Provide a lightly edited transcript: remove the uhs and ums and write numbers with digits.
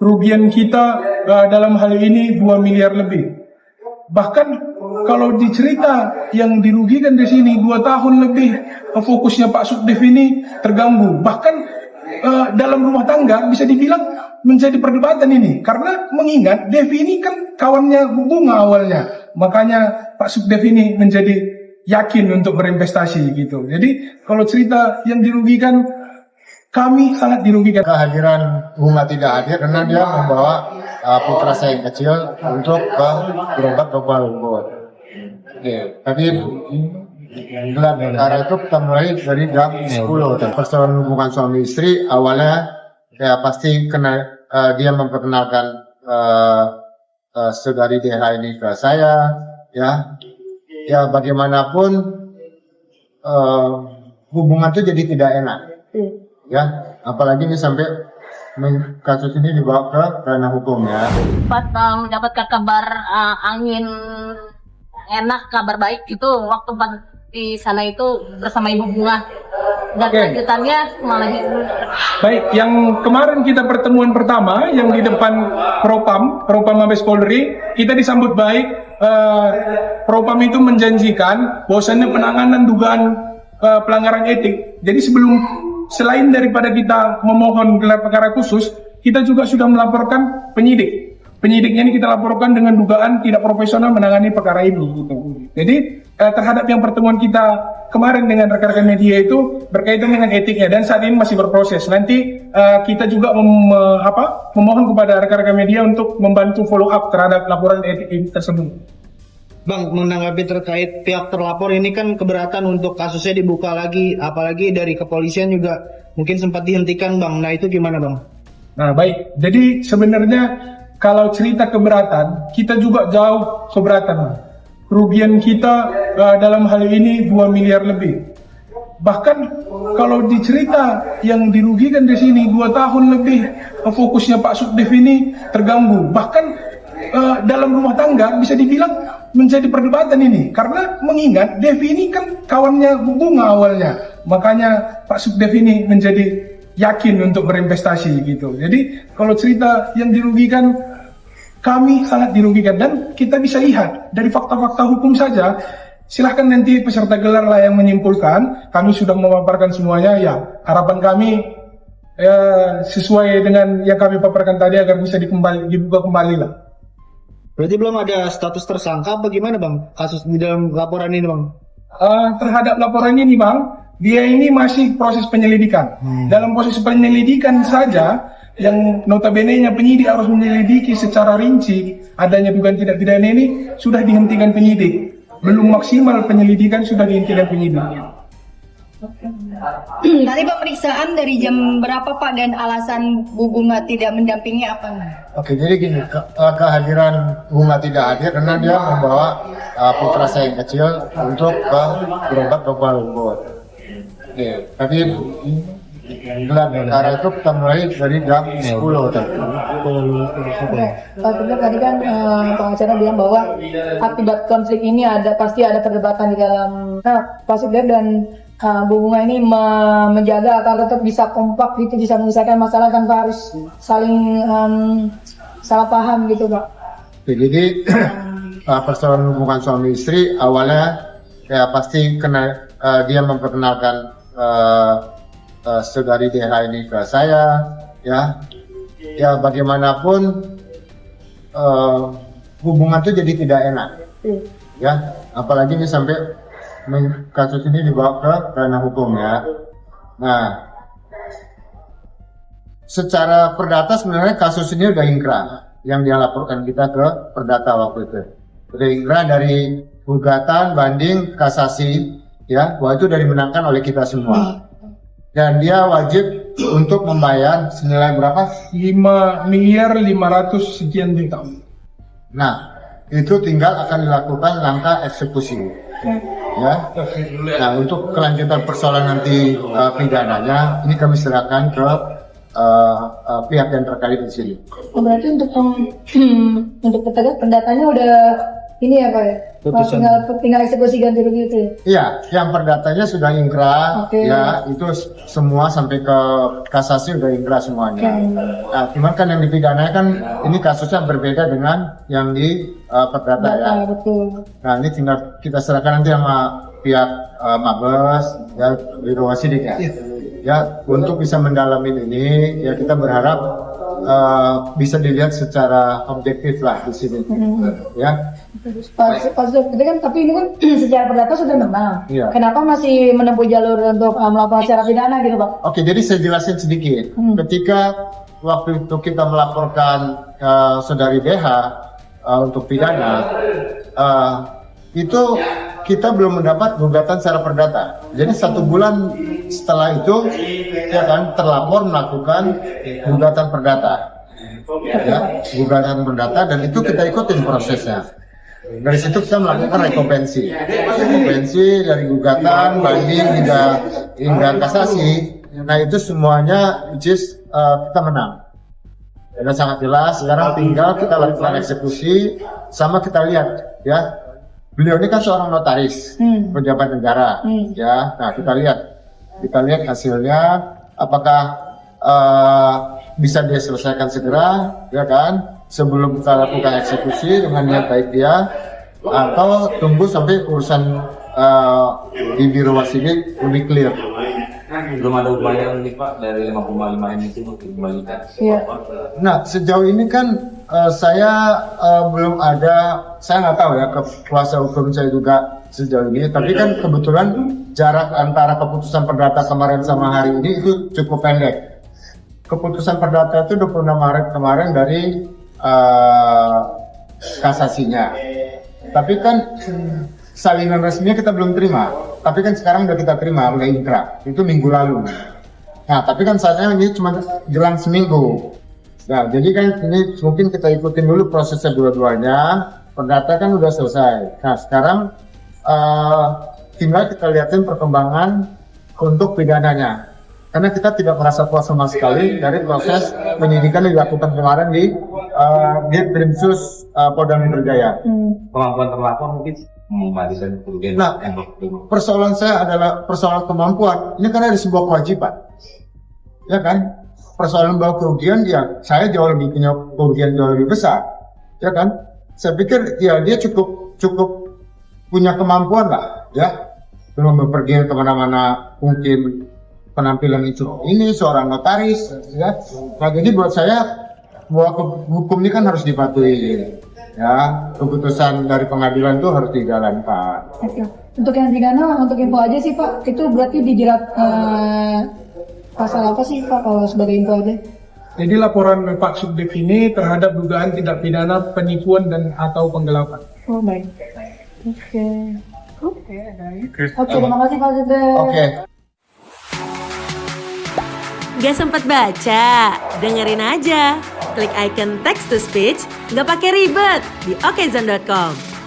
kerugian kita dalam hal ini 2 miliar lebih. Bahkan kalau dicerita yang dirugikan di sini 2 tahun lebih, fokusnya Pak Subdev ini terganggu. Bahkan dalam rumah tangga bisa dibilang menjadi perdebatan ini, karena mengingat Devi ini kan kawannya Bunga awalnya, makanya Pak Subdev ini menjadi yakin untuk berinvestasi gitu. Jadi kalau cerita yang dirugikan, kami sangat dirugikan. Kehadiran Bunga tidak hadir karena dia membawa putra saya yang kecil untuk berobat ke Kuala Lumpur. Tapi gelar perkara itu kita mulai dari jam 10. Persoalan hubungan suami istri awalnya ya pasti dia memperkenalkan saudari DH ini ke saya, ya bagaimanapun hubungan itu jadi tidak enak, ya apalagi ini sampai kasus ini dibawa ke ranah hukum ya. Sempat mendapatkan kabar angin enak, kabar baik itu waktu di sana itu bersama Ibu Bunga. Dan lanjutannya malah baik, yang kemarin kita pertemuan pertama yang di depan Propam Mabes Polri, kita disambut baik. Propam itu menjanjikan bahwasannya penanganan dugaan pelanggaran etik. Jadi selain daripada kita memohon gelar perkara khusus, kita juga sudah melaporkan penyidik. Penyidiknya ini kita laporkan dengan dugaan tidak profesional menangani perkara ini. Gitu. Jadi terhadap yang pertemuan kita kemarin dengan rekan-rekan media itu berkaitan dengan etiknya dan saat ini masih berproses. Nanti kita juga memohon kepada rekan-rekan media untuk membantu follow up terhadap laporan etik tersebut. Bang, menanggapi terkait pihak terlapor ini kan keberatan untuk kasusnya dibuka lagi, apalagi dari kepolisian juga mungkin sempat dihentikan, Bang. Nah itu gimana, Bang? Nah baik, jadi sebenarnya kalau cerita keberatan, kita juga jauh keberatan. Kerugian kita dalam hal ini 2 miliar lebih. Bahkan kalau dicerita yang dirugikan di sini 2 tahun lebih, fokusnya Pak Subdev ini terganggu. Bahkan dalam rumah tangga bisa dibilang menjadi perdebatan ini, karena mengingat Devi ini kan kawannya Bunga awalnya, makanya Pak Subdev ini menjadi yakin untuk berinvestasi gitu. Jadi kalau cerita yang dirugikan, kami sangat dirugikan dan kita bisa lihat dari fakta-fakta hukum saja. Silahkan nanti peserta gelar lah yang menyimpulkan. Kami sudah memaparkan semuanya. Ya harapan kami sesuai dengan yang kami paparkan tadi agar bisa dibuka kembali lah. Berarti belum ada status tersangka apa gimana, Bang? Kasus di dalam laporan ini, Bang? Terhadap laporan ini, Bang, dia ini masih proses penyelidikan. Dalam proses penyelidikan saja, yang notabene-nya penyidik harus menyelidiki secara rinci adanya dugaan tidak pidana ini sudah dihentikan penyidik. Belum maksimal penyelidikan sudah dihentikan penyidik. Tadi pemeriksaan dari jam berapa Pak dan alasan Bu Bunga tidak mendampingi apa? Oke, jadi gini, kehadiran Bunga tidak hadir karena dia membawa putra saya yang kecil untuk berobat ke Kuala Lumpur. Tapi gelar perkara itu kita mulai dari jam 10. Pak Subdev tadi kan Pak Acara bilang bahwa akibat konflik ini pasti ada perdebatan di dalam. Nah, Pak Subdev dan Bu Bunga ini menjaga agar tetap bisa kompak gitu, bisa menyelesaikan masalah tanpa harus saling salah paham gitu, Pak. Jadi persoalan hubungan suami istri awalnya ya pasti dia memperkenalkan saudari DH ini ke saya, ya bagaimanapun hubungan itu jadi tidak enak, ya apalagi ini sampai kasus ini dibawa ke ranah hukum ya. Nah, secara perdata sebenarnya kasus ini udah ingkrah yang dia laporkan kita ke perdata waktu itu. Udah ingkrah dari gugatan, banding, kasasi, ya bahwa itu udah dimenangkan oleh kita semua. Dan dia wajib untuk membayar senilai berapa? 5 miliar 500 sekian juta. Nah, itu tinggal akan dilakukan langkah eksekusi. Ya. Nah, untuk kelanjutan persoalan nanti pidananya, ini kami serahkan ke pihak yang terkait di sini. Berarti untuk perdatanya udah ini ya Pak ya? Putusan. Tinggal eksekusi ganti rugi itu ya? Iya, yang perdatanya sudah ingkrah, Oke. ya itu semua sampai ke kasasi sudah ingkrah semuanya. Nah, cuman kan yang dipidana kan ini kasusnya berbeda dengan yang di perdata ya. Betul. Nah ini tinggal kita serahkan nanti sama pihak Mabes, ya Biro Wasidik ya. Ya untuk bisa mendalami ini, ya kita berharap bisa dilihat secara objektif lah di sini. Ya. Pak Zul, itu kan tapi ini kan secara perdata sudah menang. Iya. Kenapa masih menempuh jalur untuk melakukan secara pidana gitu Pak? Oke, jadi saya jelasin sedikit. Ketika waktu itu kita melaporkan saudari BH untuk pidana, itu kita belum mendapat gugatan secara perdata. Jadi 1 bulan setelah itu, ya kan, terlapor melakukan gugatan perdata, ya, gugatan perdata, dan itu kita ikutin prosesnya. Dari situ kita melakukan rekompensi dari gugatan, banding hingga kasasi. Nah itu semuanya which is kita menang. Dan sangat jelas. Sekarang tinggal kita lakukan eksekusi, sama kita lihat ya. Beliau ini kan seorang notaris, pejabat negara, ya. Nah kita lihat hasilnya, apakah bisa dia selesaikan segera, ya kan? Sebelum kita lakukan eksekusi dengan niat baik dia, atau tunggu sampai urusan di Biro Wasidik lebih clear. Belum ada upaya nih Pak dari 5,5 M itu dikembalikan. Iya. Nah sejauh ini kan saya belum ada, saya nggak tahu ya kuasa hukum saya juga sejauh ini, tapi kan kebetulan jarak antara keputusan perdata kemarin sama hari ini itu cukup pendek. Keputusan perdata itu 26 Maret kemarin dari kasasinya. Tapi kan salinan resminya kita belum terima. Tapi kan sekarang udah kita terima, udah ingkrah. Itu minggu lalu. Nah, tapi kan saatnya ini cuma jelang seminggu. Nah, jadi kan ini mungkin kita ikutin dulu prosesnya dua-duanya. Perdata kan udah selesai. Nah, sekarang tinggal kita lihatin perkembangan untuk pidananya. Karena kita tidak merasa puas sama sekali dari proses penyidikan yang dilakukan kemarin di Krimsus Polda Metro Jaya. Kemampuan terlapor mungkin membandingkan kerugian. Nah, persoalan saya adalah persoalan kemampuan. Ini kan ada sebuah kewajiban, ya kan? Persoalan bahwa kerugian ya, saya jauh lebih punya kerugian jauh lebih besar, ya kan? Saya pikir ya dia cukup punya kemampuan lah, ya. Belum bepergian kemana-mana, mungkin penampilan itu ini seorang notaris, ya. Nah jadi buat saya bahwa hukum ini kan harus dipatuhi, ya. Keputusan dari pengadilan itu harus dijalankan. Oke. Untuk yang pidana, untuk info aja sih Pak, itu berarti dijerat pasal apa sih Pak kalau sebagai info aja? Jadi laporan Pak Subdit ini terhadap dugaan tindak pidana penipuan dan atau penggelapan. Oh baik. Oke. Oke, terima kasih Pak Subdit. Oke. Gak sempet baca? Dengerin aja. Klik icon text to speech, gak pakai ribet di okezone.com.